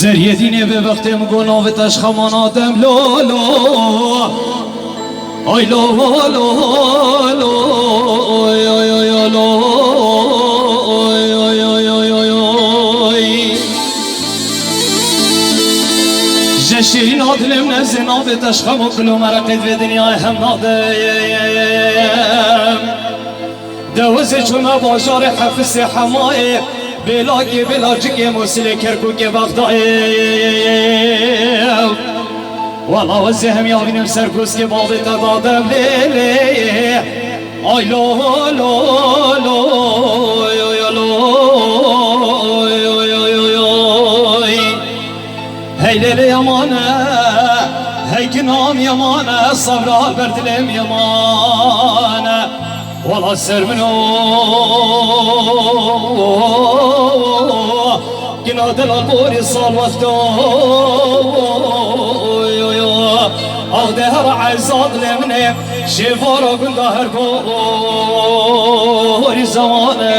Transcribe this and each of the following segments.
زریه دینه به وقتم گناه تشخمان آدم لولو آی لولو آی آی آی آی جشین آدلم نزنا به تشخم و کلو مرقید به دنیای هم نادم دوزه چون بازار حفظ حمایه بلاگی بلاجگی موسیلی کرکوکی بغدای والا وزه هم یابینم سرکوز که باقی تدادم لیلی آی لو لو لو هی لیلی یمانه هی کنام یمانه صبرها بردلم یمانه والا سر منو گنا دل بوری سال وقتو آده هر عزاد لمنه شفارا گنده هر بوری زمانه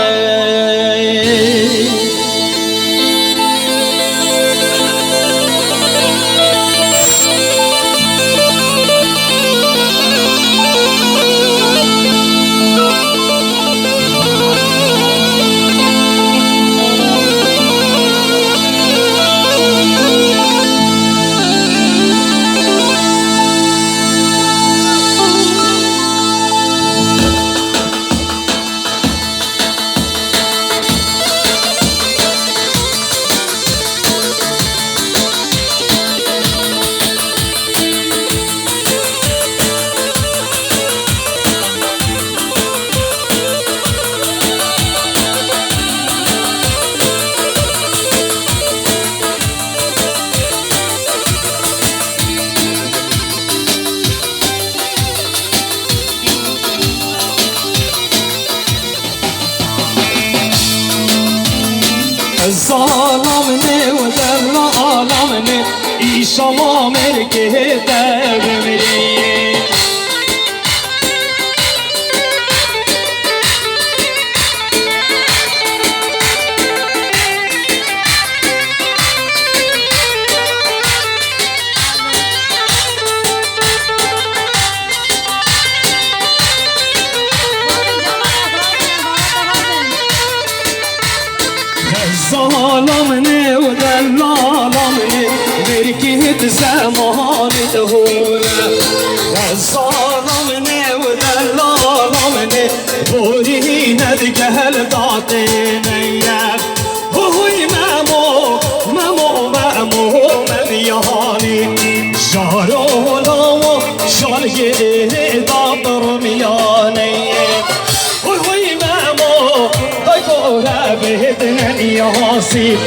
ظالمني ودلالمني إيشالله مركي دبمري ظالمني ودلالمني بركيت زمان دهونا ظالمني ودلالمني بوري ندقهل دعطيني هوي مامو ممياني جارو لو شالقي دابر مياني بهدن ياسي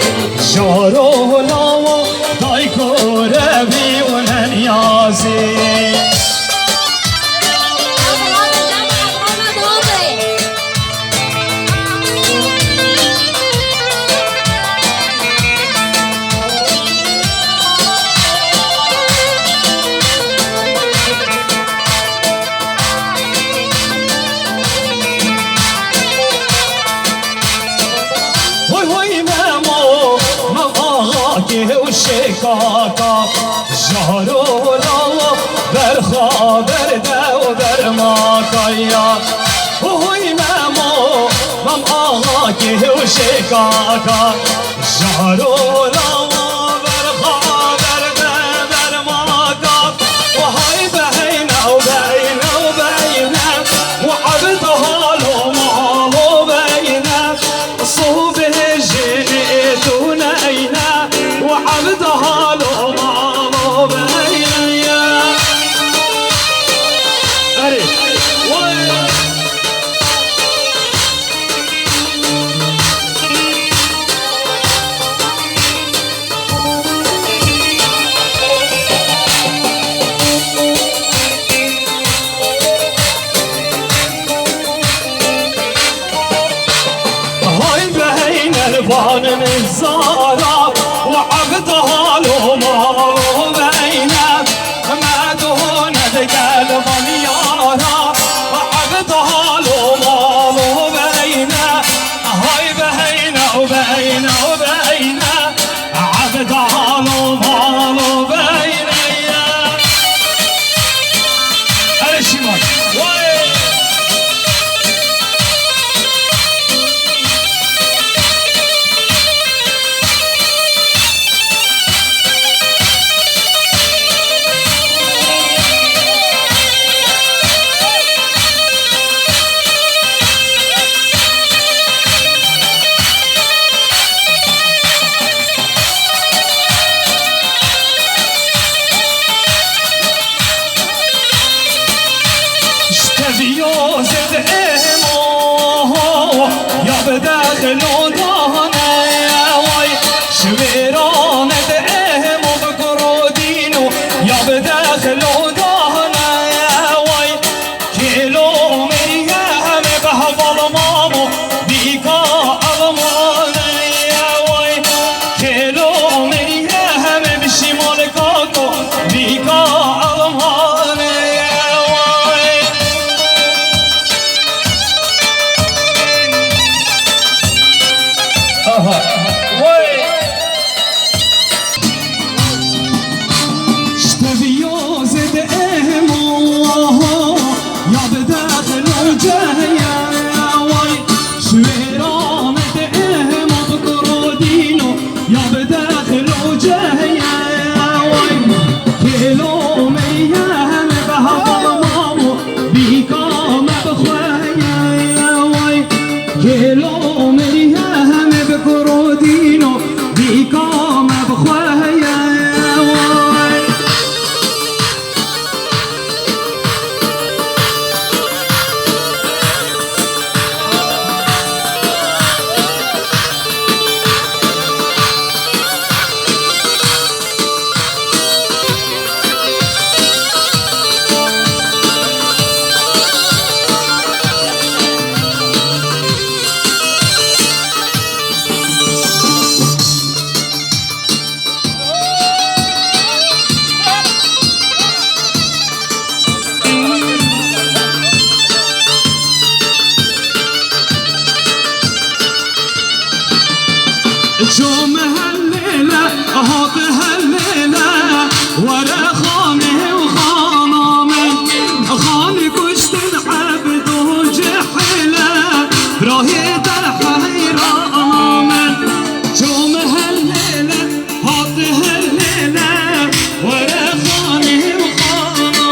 جارو لاو دايكو ربي ونن ياسي وشکاکا جارو لاو برخابر دو برماکایا اوی مامو مام آقا که وشکاکا جارو لاو برخابر دو برماکا و های بهینا و بهینا و بهینا و عبدها لو مالو بهینا صوبه جنیتون اینا وعبدها له مامو بينيا هاي بين البان من زارا وعبدها له مامو بينا ما دون القلب يارا وعبدها له مامو بينا هاي بهينا وبينا وبينا عبدها شوم هالليلة هاط هالليلة ورا خاني وخانامي خاني كشت العبد وجحلة براهي حيرة آمن شوم هالليلة هاط هالليلة ورا خاني وخانامي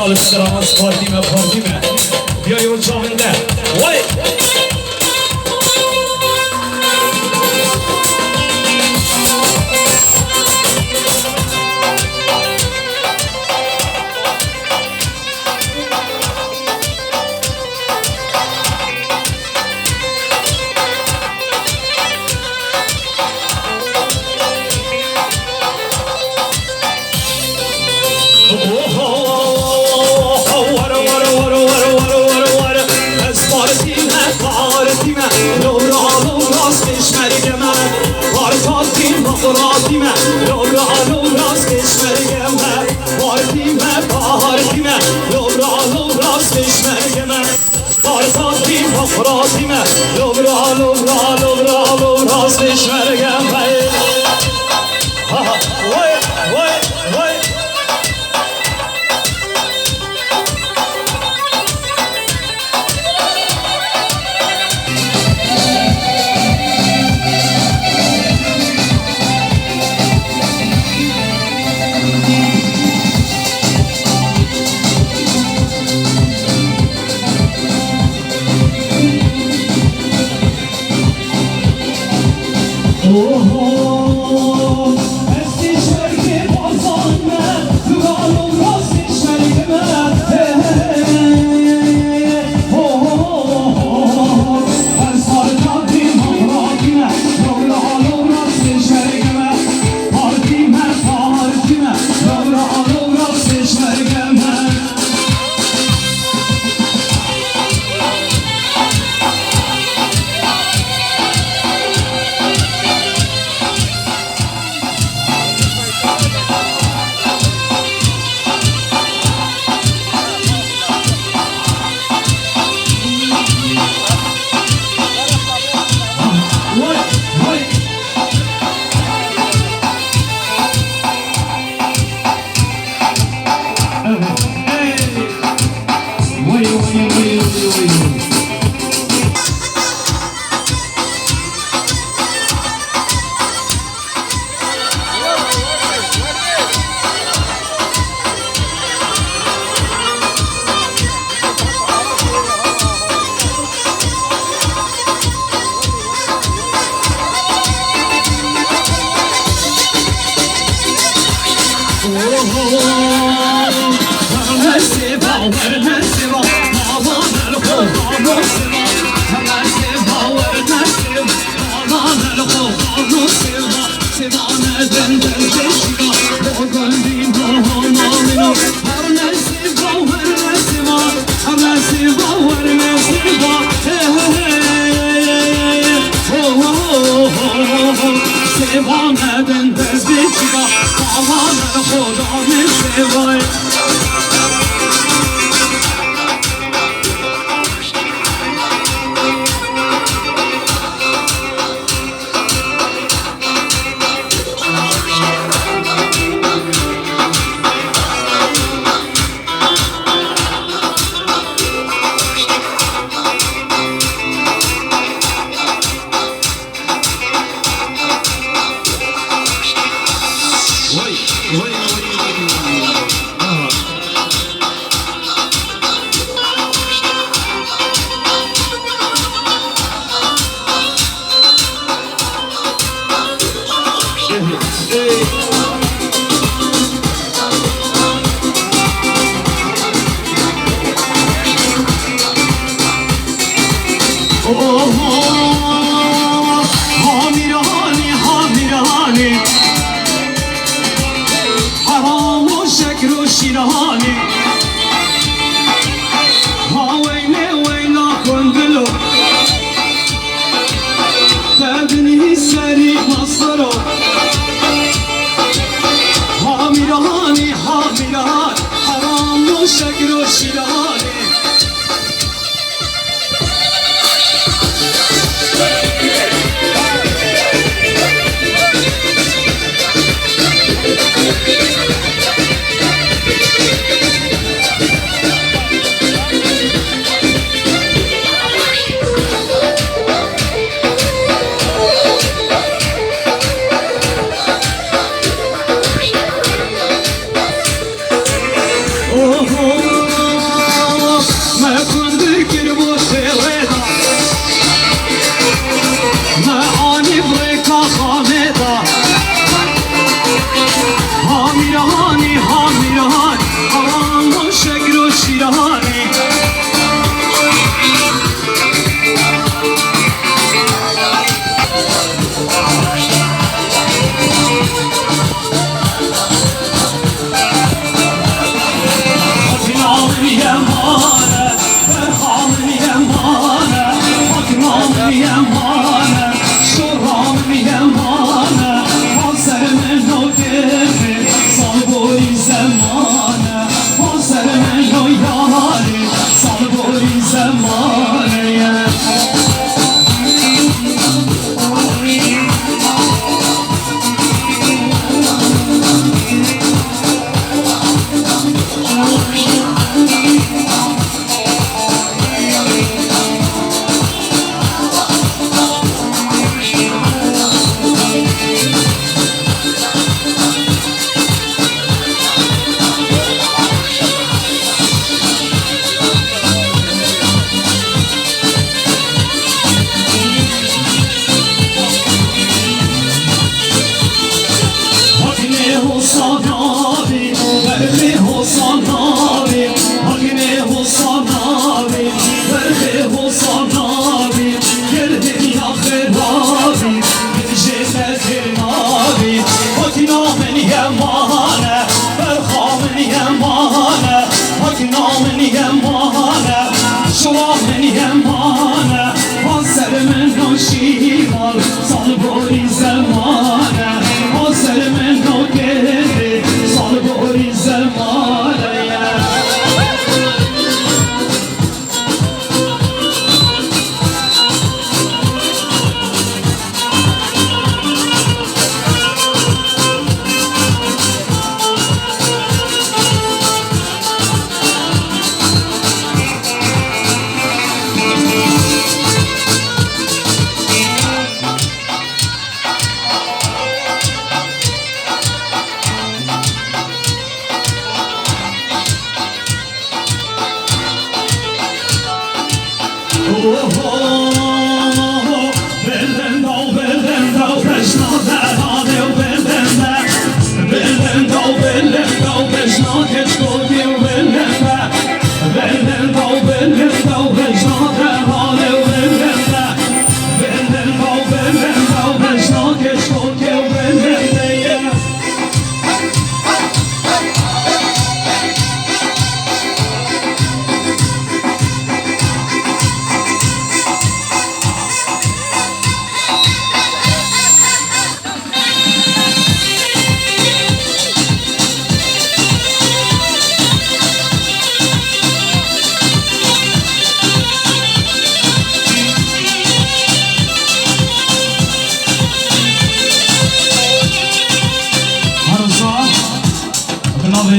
Al استراحت پارتیمه بیایی اون چاونده وای پارتاتیم بقراتیمه لورا لوراس کشمرگمه پارتیمه پارتیمه لورا لوراس کشمرگمه پارتاتیم بقراتیمه لورا لورا لورا لوراس کشمرگمه وای وای وای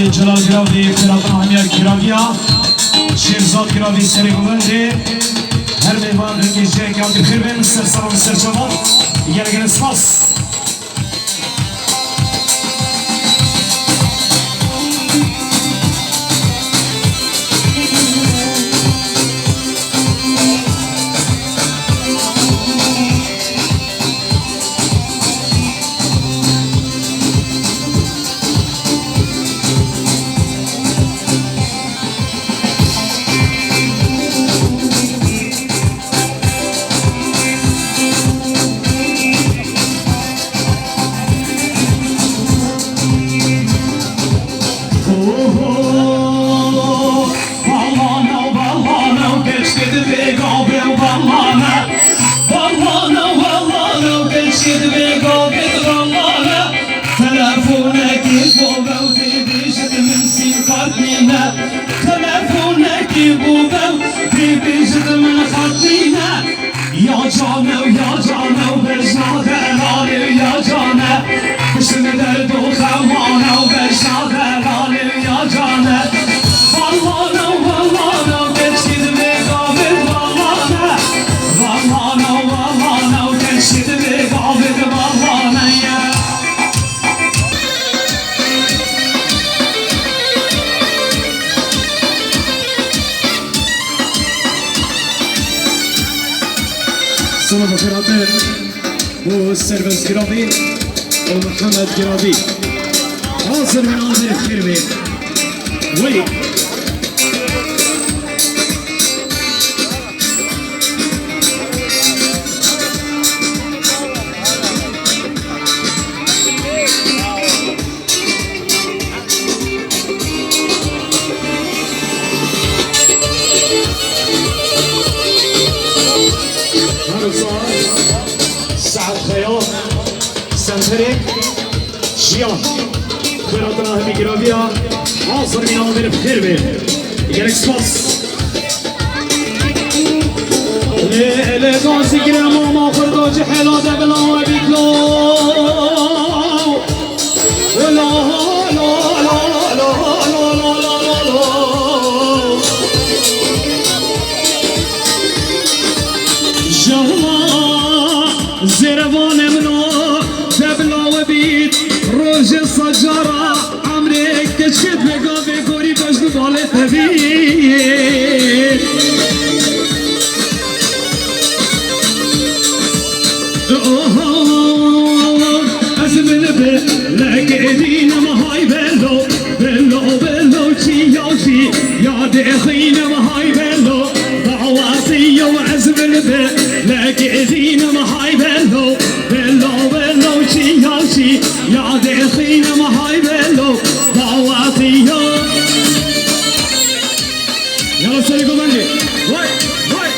جلال گراوی فراتان همیا گراویا شیرزاد گراوی سری گوونده هر میوان رنگی جه گاوی بخیر بین سر سلام سر جوان گرگن سپاس يا جانا ويا جانا وبرجنا دلالي ويا جانا بشنا درد وخوانا وبرجنا دلالي ويا جانا والله والله وكنشد بقابل والله والله وكنشد بقابل والله يا سلام خیراتر و سرویس گراوی و محمد گراوی حاضر من حاضر خیر بی وی سعد خیال سنترک شیان خیراتنا همی گراویا حاضر من حاضر بخیر بی گرک سپاس لیل گازی گرم و ما خردو جحلا دبلا و بیتلو لا لا لا لا لا لا لا زربان منو دبلا و بیت روز سجارا عمرك کشکت بگا بگوری بجد باله تبید ازمن به لگرین مهای بلو بلو بلو چی یاشی یاد خین مهای بلو دعواتی و ازمن به لگرین مهای بلو بلو بلو چی یاشی یاد خین مهای بلو دعواتی یلا سری گوبندی وای وای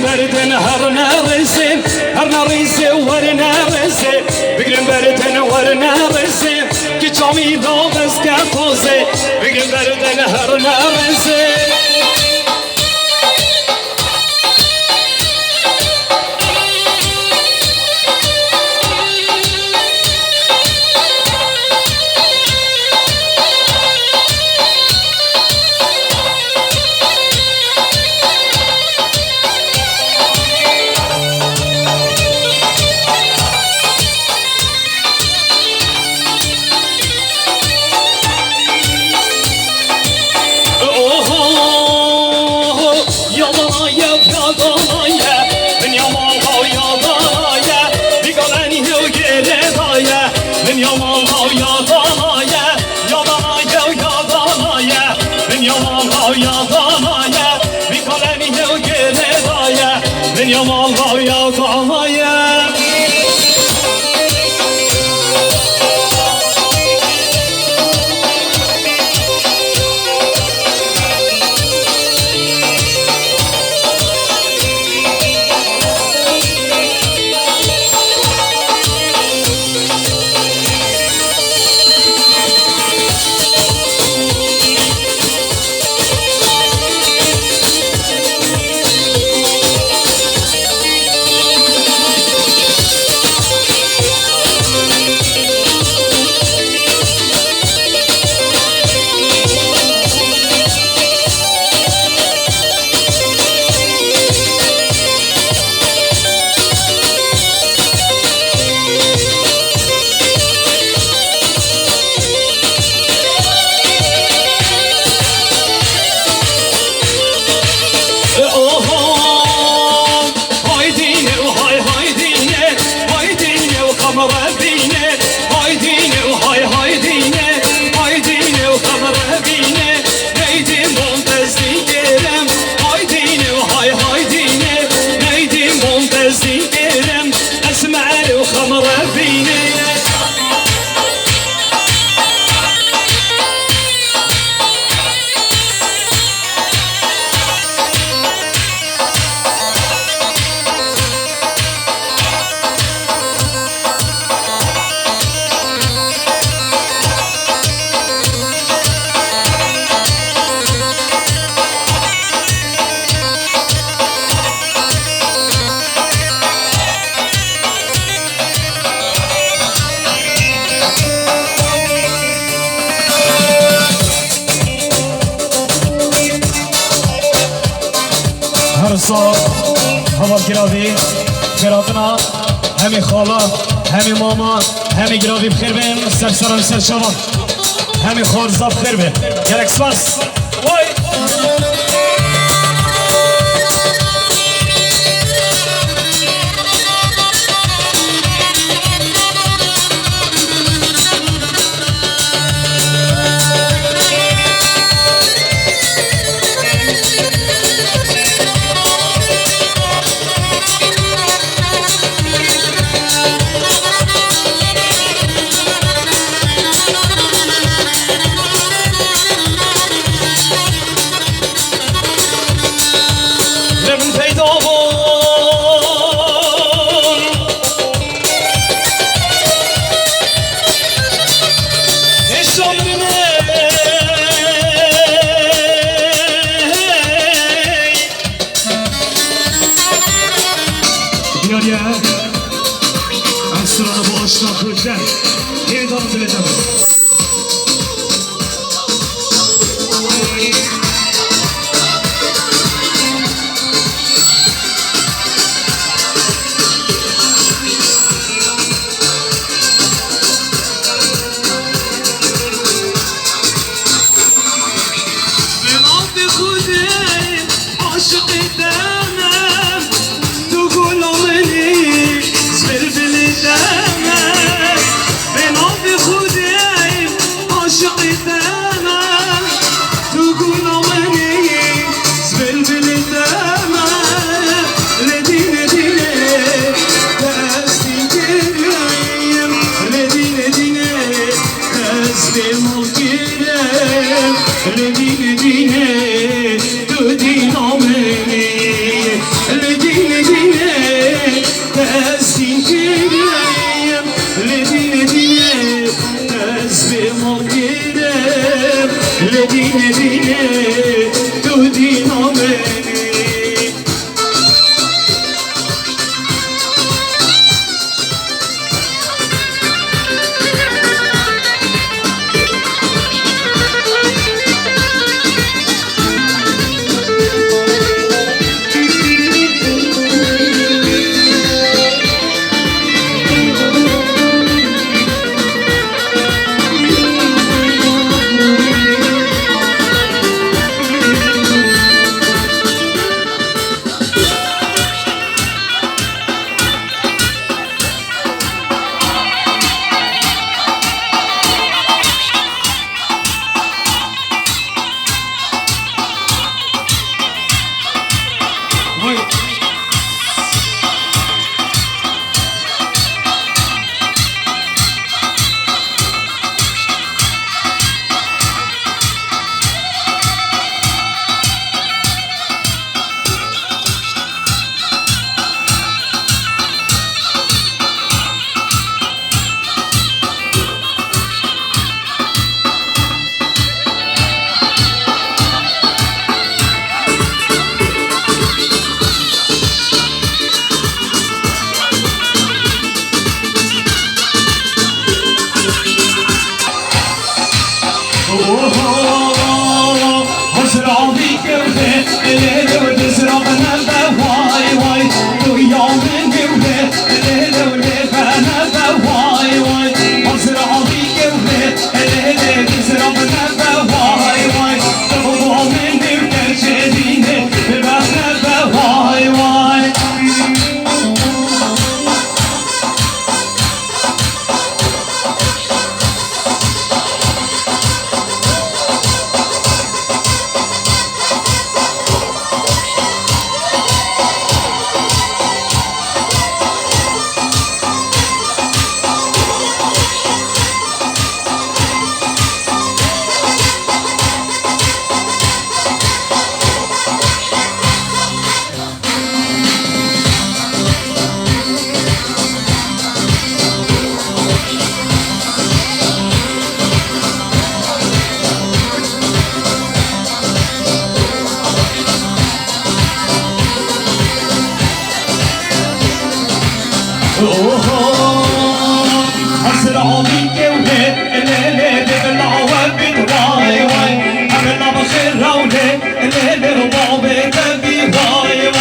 بردن هر نرسم هر نرسه ور نرسه بگرم بردن ور نرسه که چامی دا بس که تازه بگرم بردن هر نرسه Yaman ya kalmaya سال هوا گراوی برادنا همی خالا همی ماما همی گراوی بخیر بین سرسران سرشوان همی خورزا بخیر بین گرک سپاس وای Ledine, دینه دینه تو دینامه أسرعي كوهي الليلة بالعواب واي واي أغلى بخير رولي الليلة